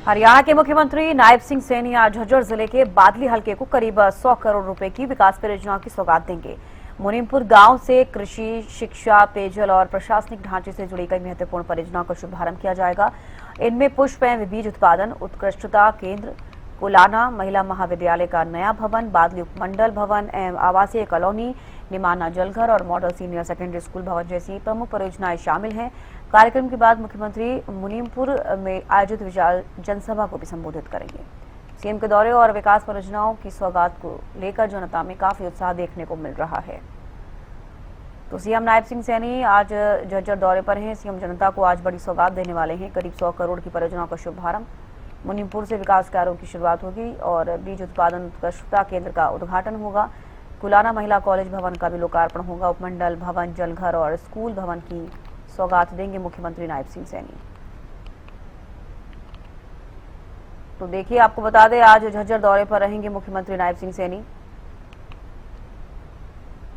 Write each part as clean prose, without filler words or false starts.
हरियाणा के मुख्यमंत्री नायब सिंह सैनी आज झज्जर जिले के बादली हलके को करीब 100 करोड़ रुपए की विकास परियोजनाओं की सौगात देंगे। मुनीमपुर गांव से कृषि, शिक्षा, पेयजल और प्रशासनिक ढांचे से जुड़ी कई महत्वपूर्ण परियोजनाओं का शुभारंभ किया जाएगा। इनमें पुष्प एवं बीज उत्पादन उत्कृष्टता केंद्र, कुलाना महिला महाविद्यालय का नया भवन, बादली उपमंडल भवन एवं आवासीय कॉलोनी, निमाना जलघर और मॉडल सीनियर सेकेंडरी स्कूल भवन जैसी प्रमुख परियोजनाएं शामिल हैं। कार्यक्रम के बाद मुख्यमंत्री मुनीमपुर में आयोजित विशाल जनसभा को भी संबोधित करेंगे। सीएम के दौरे और विकास परियोजनाओं की सौगात को लेकर जनता में काफी उत्साह देखने को मिल रहा है। तो सीएम नायब सिंह सैनी आज झज्जर दौरे पर हैं। सीएम जनता को आज बड़ी सौगात देने वाले हैं। करीब 100 करोड़ की परियोजनाओं का शुभारंभ, मुनीमपुर से विकास कार्यों की शुरुआत होगी और बीज उत्पादन उत्कृष्टता केंद्र का उद्घाटन होगा। कुलाना महिला कॉलेज भवन का भी लोकार्पण होगा। उपमंडल भवन, जलघर और स्कूल भवन की सौगात देंगे मुख्यमंत्री नायब सिंह सैनी। तो देखिए, आपको बता दें आज झज्जर दौरे पर रहेंगे मुख्यमंत्री नायब सिंह सैनी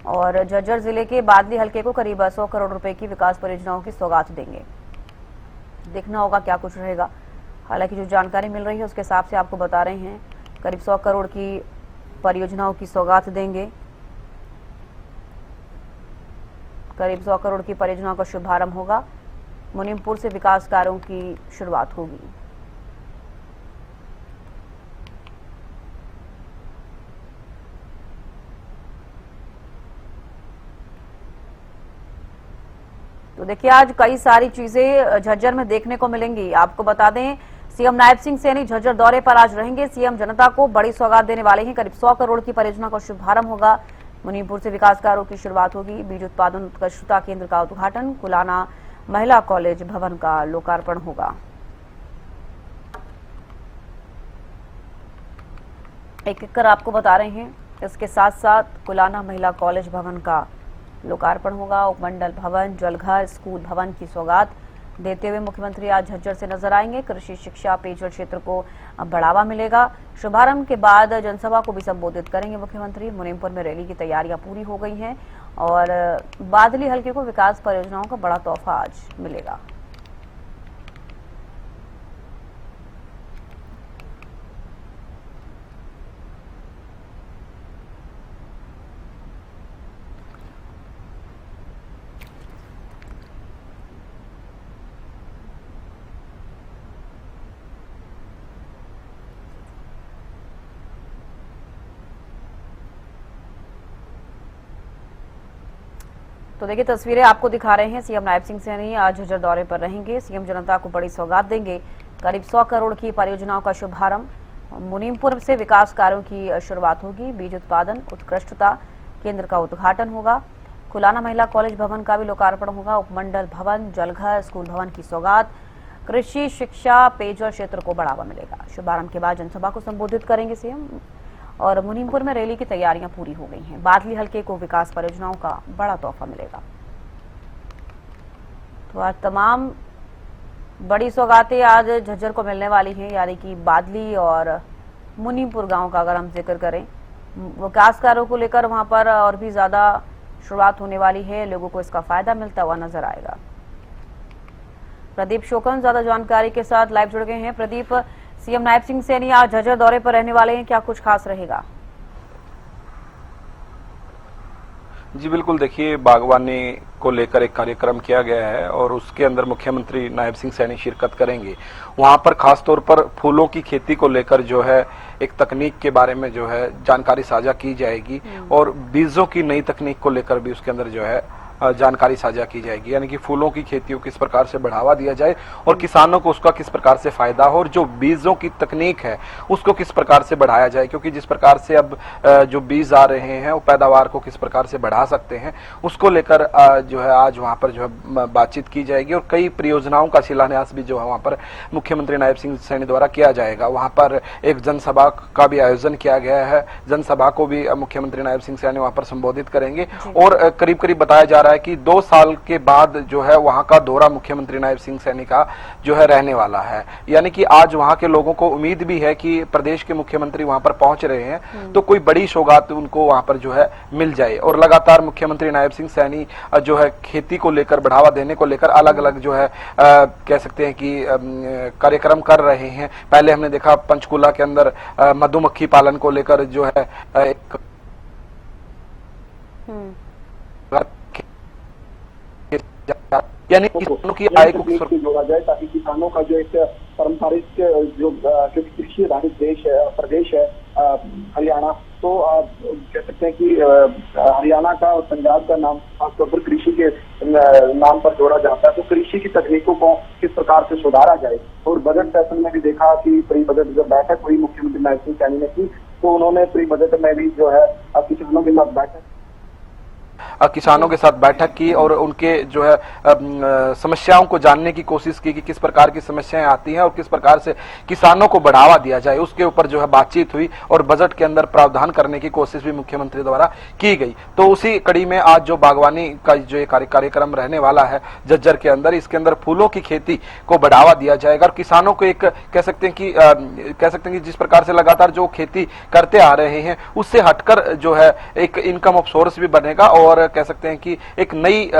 और झज्जर जिले के बादली हलके को करीब 100 करोड़ रुपए की विकास परियोजनाओं की सौगात देंगे। देखना होगा क्या कुछ रहेगा। हालांकि जो जानकारी मिल रही है उसके हिसाब से आपको बता रहे हैं करीब 100 करोड़ की परियोजनाओं की सौगात देंगे। करीब 100 करोड़ की परियोजनाओं का शुभारंभ होगा। मुनीमपुर से विकास कार्यों की शुरुआत होगी। तो देखिए, आज कई सारी चीजें झज्जर में देखने को मिलेंगी। आपको बता दें सीएम नायब सिंह सैनी झज्जर दौरे पर आज रहेंगे। सीएम जनता को बड़ी सौगात देने वाले हैं। करीब 100 करोड़ की परियोजना का शुभारंभ होगा। मुनीमपुर से विकास कार्यों की शुरुआत होगी। बीज उत्पादन उत्कृष्टता केंद्र का उद्घाटन, कुलाना महिला कॉलेज भवन का लोकार्पण होगा। एक एक कर आपको बता रहे हैं। इसके साथ साथ कुलाना महिला कॉलेज भवन का लोकार्पण होगा। उपमंडल भवन, जलघर, स्कूल भवन की सौगात देते हुए मुख्यमंत्री आज झज्जर से नजर आएंगे। कृषि, शिक्षा, पेयजल क्षेत्र को बढ़ावा मिलेगा। शुभारंभ के बाद जनसभा को भी संबोधित करेंगे मुख्यमंत्री। मुनीमपुर में रैली की तैयारियां पूरी हो गई हैं और बादली हलके को विकास परियोजनाओं का बड़ा तोहफा आज मिलेगा। तो देखिए, तस्वीरें आपको दिखा रहे हैं। सीएम नायब सिंह सैनी आज झज्जर दौरे पर रहेंगे। सीएम जनता को बड़ी सौगात देंगे। करीब 100 करोड़ की परियोजनाओं का शुभारंभ, मुनीमपुर से विकास कार्यों की शुरुआत होगी। बीज उत्पादन उत्कृष्टता केंद्र का उद्घाटन होगा। कुलाना महिला कॉलेज भवन का भी लोकार्पण होगा। उपमंडल भवन, जलघर, स्कूल भवन की सौगात। कृषि, शिक्षा, पेयजल क्षेत्र को बढ़ावा मिलेगा। शुभारंभ के बाद जनसभा को संबोधित करेंगे सीएम और मुनीमपुर में रैली की तैयारियां पूरी हो गई हैं। बादली हलके को विकास परियोजनाओं का बड़ा तोहफा मिलेगा। तो आज तमाम बड़ी सौगातें आज झज्जर को मिलने वाली हैं, यानी कि बादली और मुनीमपुर गांव का अगर हम जिक्र करें, विकास कार्यों को लेकर वहां पर और भी ज्यादा शुरुआत होने वाली है। लोगों को इसका फायदा मिलता हुआ नजर आएगा। प्रदीप शोकन ज्यादा जानकारी के साथ लाइव जुड़ गए हैं। प्रदीप, सीएम नायब सिंह सैनी आज झज्जर दौरे पर रहने वाले हैं, क्या कुछ खास रहेगा? जी बिल्कुल, देखिए बागवानी को लेकर एक कार्यक्रम किया गया है और उसके अंदर मुख्यमंत्री नायब सिंह सैनी शिरकत करेंगे। वहां पर खास तौर पर फूलों की खेती को लेकर जो है एक तकनीक के बारे में जो है जानकारी साझा की जाएगी और बीजों की नई तकनीक को लेकर भी उसके अंदर जो है जानकारी साझा की जाएगी। यानी कि फूलों की खेती को किस प्रकार से बढ़ावा दिया जाए और किसानों को उसका किस प्रकार से फायदा हो और जो बीजों की तकनीक है उसको किस प्रकार से बढ़ाया जाए, क्योंकि जिस प्रकार से अब जो बीज आ रहे हैं वो पैदावार को किस प्रकार से बढ़ा सकते हैं उसको लेकर जो है आज वहां पर जो है बातचीत की जाएगी और कई परियोजनाओं का शिलान्यास भी जो है वहां पर मुख्यमंत्री नायब सिंह सैनी द्वारा किया जाएगा। वहां पर एक जनसभा का भी आयोजन किया गया है। जनसभा को भी मुख्यमंत्री नायब सिंह सैनी वहां पर संबोधित करेंगे और करीब करीब बताया जा रहा रहा है कि 2 साल के बाद जो है वहां का दौरा मुख्यमंत्री नायब सिंह सैनी का जो है रहने वाला है। यानी कि आज वहां के लोगों को उम्मीद भी है कि प्रदेश के मुख्यमंत्री वहां पर पहुंच रहे हैं तो कोई बड़ी सौगात उनको वहां पर जो है मिल जाए। और लगातार मुख्यमंत्री नायब सिंह सैनी जो है खेती को लेकर, बढ़ावा देने को लेकर अलग अलग जो है कह सकते हैं कि कार्यक्रम कर रहे हैं। पहले हमने देखा पंचकुला के अंदर मधुमक्खी पालन को लेकर जो है एक यानी किसानों की आय को जोड़ा जाए ताकि किसानों का जो एक पारंपरिक जो कृषि आधारित देश है, प्रदेश है हरियाणा, तो कह सकते हैं कि हरियाणा का और पंजाब का नाम खासतौर पर कृषि के नाम पर जोड़ा जाता है। तो कृषि की तकनीकों को किस प्रकार से सुधारा जाए। और बजट सेशन में भी देखा कि प्री बजट जब बैठक हुई मुख्यमंत्री नायब सिंह सैनी ने की, तो उन्होंने प्री बजट में भी जो है किसानों के साथ बैठक की और उनके जो है समस्याओं को जानने की कोशिश की कि किस प्रकार की समस्याएं आती हैं और किस प्रकार से किसानों को बढ़ावा दिया जाए। उसके ऊपर जो है बातचीत हुई और बजट के अंदर प्रावधान करने की कोशिश भी मुख्यमंत्री द्वारा की गई। तो उसी कड़ी में आज जो बागवानी का जो ये कार्यक्रम रहने वाला है झज्जर के अंदर, इसके अंदर फूलों की खेती को बढ़ावा दिया जाएगा और किसानों को एक कह सकते हैं कि जिस प्रकार से लगातार जो खेती करते आ रहे हैं उससे हटकर जो है एक इनकम ऑफ सोर्स भी बनेगा और कह सकते हैं कि एक नई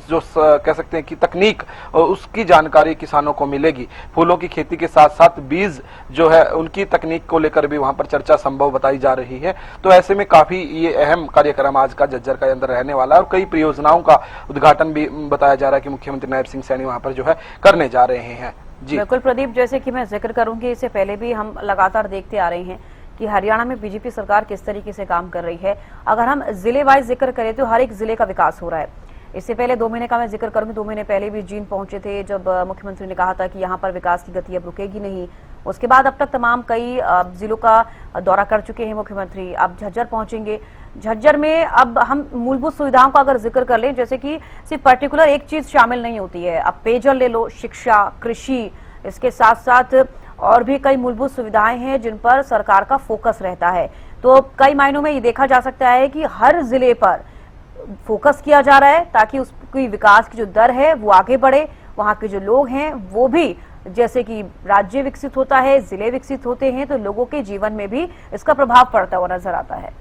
जो कह सकते हैं कि तकनीक उसकी जानकारी किसानों को मिलेगी। फूलों की खेती के साथ साथ बीज जो है उनकी तकनीक को लेकर भी वहां पर चर्चा संभव बताई जा रही है। तो ऐसे में काफी ये अहम कार्यक्रम आज का झज्जर के अंदर रहने वाला है और कई परियोजनाओं का उद्घाटन भी बताया जा रहा है कि मुख्यमंत्री नायब सिंह सैनी वहां पर जो है करने जा रहे हैं। जी बिल्कुल प्रदीप, जैसे कि मैं जिक्र करूंगी, इससे पहले भी हम लगातार देखते आ रहे हैं कि हरियाणा में बीजेपी सरकार किस तरीके से काम कर रही है। अगर हम जिले वाइज जिक्र करें तो हर एक जिले का विकास हो रहा है। इससे पहले 2 महीने का मैं जिक्र करूंगी, 2 महीने पहले भी जींद पहुंचे थे जब मुख्यमंत्री ने कहा था कि यहां पर विकास की गति अब रुकेगी नहीं। उसके बाद अब तक तमाम कई जिलों का दौरा कर चुके हैं मुख्यमंत्री, अब झज्जर पहुंचेंगे। झज्जर में अब हम मूलभूत सुविधाओं का अगर जिक्र कर लें, जैसे कि सिर्फ पर्टिकुलर एक चीज शामिल नहीं होती है, अब पेयजल ले लो, शिक्षा, कृषि, इसके साथ साथ और भी कई मूलभूत सुविधाएं हैं जिन पर सरकार का फोकस रहता है। तो कई मायनों में ये देखा जा सकता है कि हर जिले पर फोकस किया जा रहा है ताकि उसकी विकास की जो दर है वो आगे बढ़े, वहां के जो लोग हैं वो भी, जैसे कि राज्य विकसित होता है, जिले विकसित होते हैं, तो लोगों के जीवन में भी इसका प्रभाव पड़ता हुआ नजर आता है।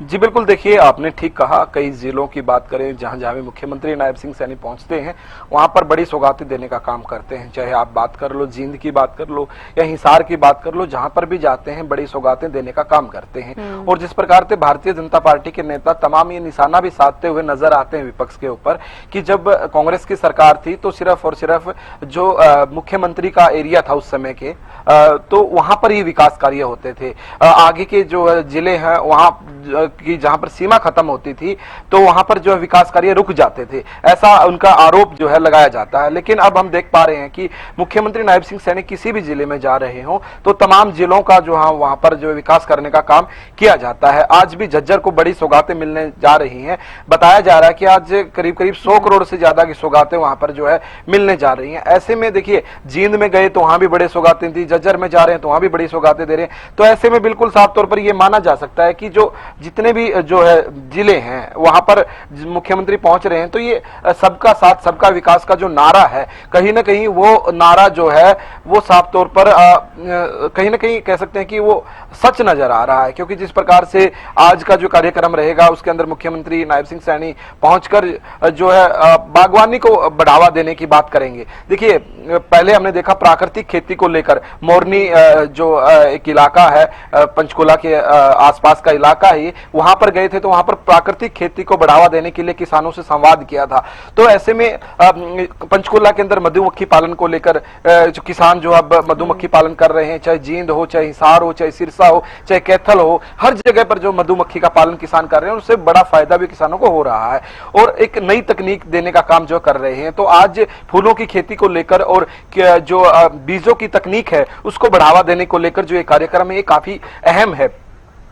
जी बिल्कुल, देखिए आपने ठीक कहा। कई जिलों की बात करें जहां जहां भी मुख्यमंत्री नायब सिंह सैनी पहुंचते हैं वहां पर बड़ी सौगातें देने का काम करते हैं। चाहे आप बात कर लो जींद की बात कर लो या हिसार की बात कर लो, जहां पर भी जाते हैं बड़ी सौगातें देने का काम करते हैं। और जिस प्रकार से भारतीय जनता पार्टी के नेता तमाम ये निशाना भी साधते हुए नजर आते हैं विपक्ष के ऊपर कि जब कांग्रेस की सरकार थी तो सिर्फ और सिर्फ जो मुख्यमंत्री का एरिया था उस समय के, तो वहां पर ही विकास कार्य होते थे। आगे के जो जिले हैं वहां की जहां पर सीमा खत्म होती थी तो वहां पर जो है विकास कार्य रुक जाते थे, ऐसा उनका आरोप जो है लगाया जाता है। लेकिन अब हम देख पा रहे हैं कि मुख्यमंत्री नायब सिंह सैनी किसी भी जिले में जा रहे हो तो तमाम जिलों का जो है वहां पर जो विकास करने का काम किया जाता है। आज भी झज्जर को बड़ी सौगातें मिलने जा रही हैं। बताया जा रहा है कि आज करीब करीब 100 करोड़ से ज्यादा की सौगातें वहां पर जो है मिलने जा रही हैं। ऐसे में देखिए जींद में गए तो वहां भी बड़े सौगातें थी, झज्जर में जा रहे हैं तो वहां भी बड़ी सौगातें दे रहे हैं। तो ऐसे में बिल्कुल साफ तौर पर यह माना जा सकता है कि जो जितने भी जो है जिले हैं वहां पर मुख्यमंत्री पहुंच रहे हैं तो ये सबका साथ सबका विकास का जो नारा है कहीं ना कहीं वो नारा जो है वो साफ तौर पर कहीं ना कहीं कह सकते हैं कि वो सच नजर आ रहा है। क्योंकि जिस प्रकार से आज का जो कार्यक्रम रहेगा उसके अंदर मुख्यमंत्री नायब सिंह सैनी पहुंचकर जो है बागवानी को बढ़ावा देने की बात करेंगे। देखिए पहले हमने देखा प्राकृतिक खेती को लेकर मोरनी जो एक इलाका है पंचकुला के आसपास का इलाका है, वहां पर गए थे तो वहां पर प्राकृतिक खेती को बढ़ावा देने के लिए किसानों से संवाद किया था। तो ऐसे में पंचकुला के अंदर मधुमक्खी पालन को लेकर जो किसान जो अब मधुमक्खी पालन कर रहे हैं, चाहे जींद हो, चाहे हिसार हो, चाहे सिरसा हो, चाहे कैथल हो, हर जगह पर जो मधुमक्खी का पालन किसान कर रहे हैं उससे बड़ा फायदा भी किसानों को हो रहा है और एक नई तकनीक देने का काम जो कर रहे हैं। तो आज फूलों की खेती को लेकर और जो बीजों की तकनीक है उसको बढ़ावा देने को लेकर जो ये कार्यक्रम है ये काफी अहम है।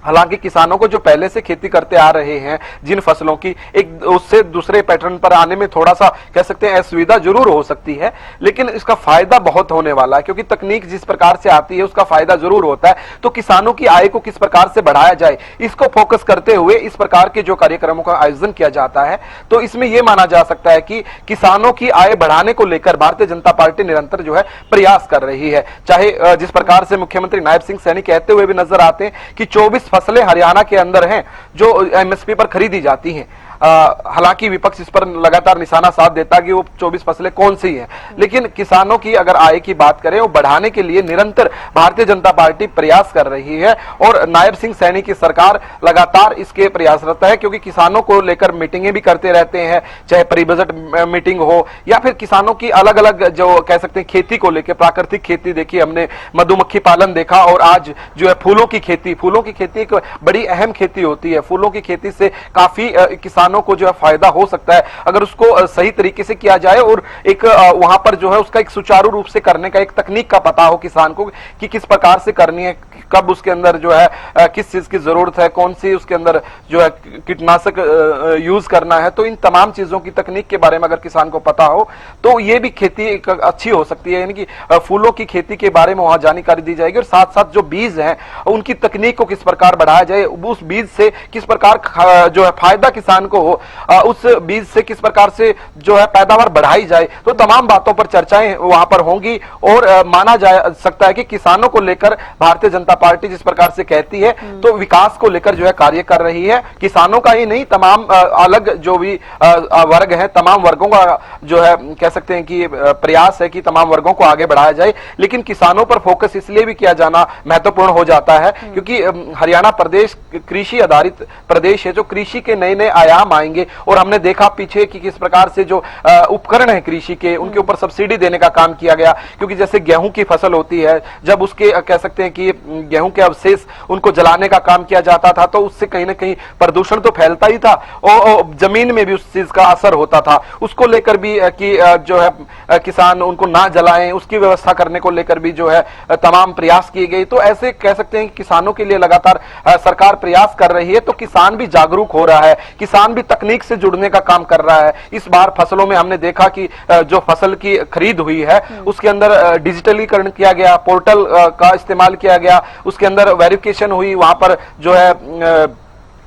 हालांकि किसानों को जो पहले से खेती करते आ रहे हैं जिन फसलों की, एक उससे दूसरे पैटर्न पर आने में थोड़ा सा कह सकते हैं असुविधा जरूर हो सकती है, लेकिन इसका फायदा बहुत होने वाला है, क्योंकि तकनीक जिस प्रकार से आती है उसका फायदा जरूर होता है। तो किसानों की आय को किस प्रकार से बढ़ाया जाए, इसको फोकस करते हुए इस प्रकार के जो कार्यक्रमों का आयोजन किया जाता है। तो इसमें यह माना जा सकता है कि किसानों की आय बढ़ाने को लेकर भारतीय जनता पार्टी निरंतर जो है प्रयास कर रही है। चाहे जिस प्रकार से मुख्यमंत्री नायब सिंह सैनी कहते हुए भी नजर आते हैं कि 24 फसलें हरियाणा के अंदर हैं जो एमएसपी पर खरीदी जाती हैं। हालांकि विपक्ष इस पर लगातार निशाना साध देता कि वो 24 फसलें कौन सी हैं, लेकिन किसानों की अगर आय की बात करें वो बढ़ाने के लिए निरंतर भारतीय जनता पार्टी प्रयास कर रही है और नायब सिंह सैनी की सरकार लगातार इसके प्रयासरत है, क्योंकि किसानों को लेकर मीटिंगें भी करते रहते हैं, चाहे प्री बजट मीटिंग हो या फिर किसानों की अलग अलग जो कह सकते हैं खेती को लेकर, प्राकृतिक खेती देखी हमने, मधुमक्खी पालन देखा, और आज जो है फूलों की खेती एक बड़ी अहम खेती होती है। फूलों की खेती से काफी किसानों को जो है फायदा हो सकता है अगर उसको सही तरीके से किया जाए और एक वहां पर जो है उसका एक सुचारू रूप से करने का एक तकनीक का पता हो किसान को कि किस प्रकार से करनी है, कब उसके अंदर जो है किस चीज की जरूरत है, कौन सी उसके अंदर जो है कीटनाशक यूज करना है। तो इन तमाम चीजों की तकनीक के बारे में अगर किसान को पता हो तो ये भी खेती एक अच्छी हो सकती है, यानी कि फूलों की खेती के बारे में वहां जानकारी दी जाएगी और साथ साथ जो बीज हैं उनकी तकनीक को किस प्रकार बढ़ाया जाए, उस बीज से किस प्रकार जो है फायदा किसान को हो, उस बीज से किस प्रकार से जो है पैदावार बढ़ाई जाए। तो तमाम बातों पर चर्चाएं वहां पर होंगी और माना जा सकता है कि किसानों को लेकर भारतीय जनता पार्टी जिस प्रकार से कहती है तो विकास को लेकर जो है कार्य कर रही है। किसानों का ही नहीं, तमाम अलग जो भी वर्ग है, तमाम वर्गों का जो है कह सकते हैं कि प्रयास है कि तमाम वर्गों को आगे बढ़ाया जाए, लेकिन किसानों पर फोकस इसलिए भी किया जाना महत्वपूर्ण हो जाता है क्योंकि हरियाणा प्रदेश कृषि आधारित प्रदेश है, जो कृषि के नए नए आयाम आएंगे। और हमने देखा पीछे कि किस प्रकार से जो उपकरण है कृषि के, उनके ऊपर सब्सिडी देने का काम किया गया, क्योंकि जैसे गेहूं की फसल होती है, जब उसके कह सकते हैं कि गेहूं के अवशेष उनको जलाने का काम किया जाता था तो उससे कहीं ना कहीं प्रदूषण तो फैलता ही था और जमीन में भी उस चीज का असर होता था। उसको लेकर भी कि जो है किसान उनको ना जलाएं, उसकी व्यवस्था करने को लेकर भी जो है तमाम प्रयास किए गए। तो ऐसे कह सकते हैं कि किसानों के लिए लगातार सरकार प्रयास कर रही है, तो किसान भी जागरूक हो रहा है, किसान भी तकनीक से जुड़ने का काम कर रहा है। इस बार फसलों में हमने देखा कि जो फसल की खरीद हुई है उसके अंदर डिजिटलीकरण किया गया, पोर्टल का इस्तेमाल किया गया, उसके अंदर वेरिफिकेशन हुई, वहां पर जो है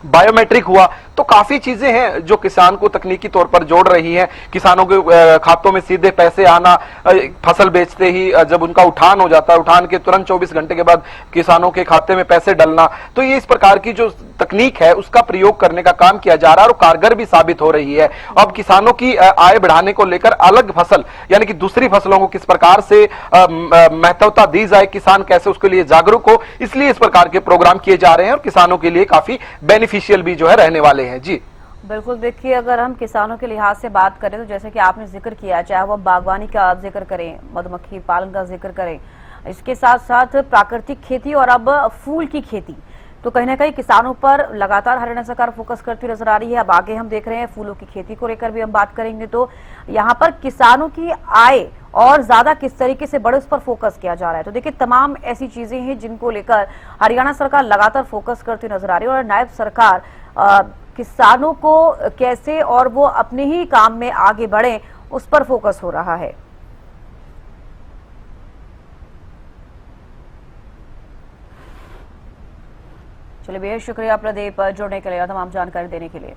बायोमेट्रिक हुआ। तो काफी चीजें हैं जो किसान को तकनीकी तौर पर जोड़ रही हैं। किसानों के खातों में सीधे पैसे आना, फसल बेचते ही जब उनका उठान हो जाता है, उठान के तुरंत 24 घंटे के बाद किसानों के खाते में पैसे डलना, तो ये इस प्रकार की जो तकनीक है उसका प्रयोग करने का काम किया जा रहा है और कारगर भी साबित हो रही है। अब किसानों की आय बढ़ाने को लेकर अलग फसल यानी कि दूसरी फसलों को किस प्रकार से महत्वता दी जाए, किसान कैसे उसके लिए जागरूक हो, इसलिए इस प्रकार के प्रोग्राम किए जा रहे हैं और किसानों के लिए काफी बेनिफिशियल भी जो है रहने वाले हैं। जी बिल्कुल, देखिए अगर हम किसानों के लिहाज से बात करें तो जैसे कि आपने जिक्र किया, चाहे वो बागवानी का जिक्र करें, मधुमक्खी पालन का जिक्र करें, इसके साथ साथ प्राकृतिक खेती और अब फूल की खेती, तो कहीं ना कहीं किसानों पर लगातार हरियाणा सरकार फोकस करती नजर आ रही है। अब आगे हम देख रहे हैं फूलों की खेती को लेकर भी हम बात करेंगे, तो यहाँ पर किसानों की आय और ज्यादा किस तरीके से बढ़े उस पर फोकस किया जा रहा है। तो देखिए तमाम ऐसी चीजें हैं जिनको लेकर हरियाणा सरकार लगातार फोकस करती नजर आ रही है और नायब सरकार किसानों को कैसे और वो अपने ही काम में आगे बढ़े उस पर फोकस हो रहा है। चलिए बेहद शुक्रिया प्रदीप जुड़ने के लिए, तमाम जानकारी देने के लिए।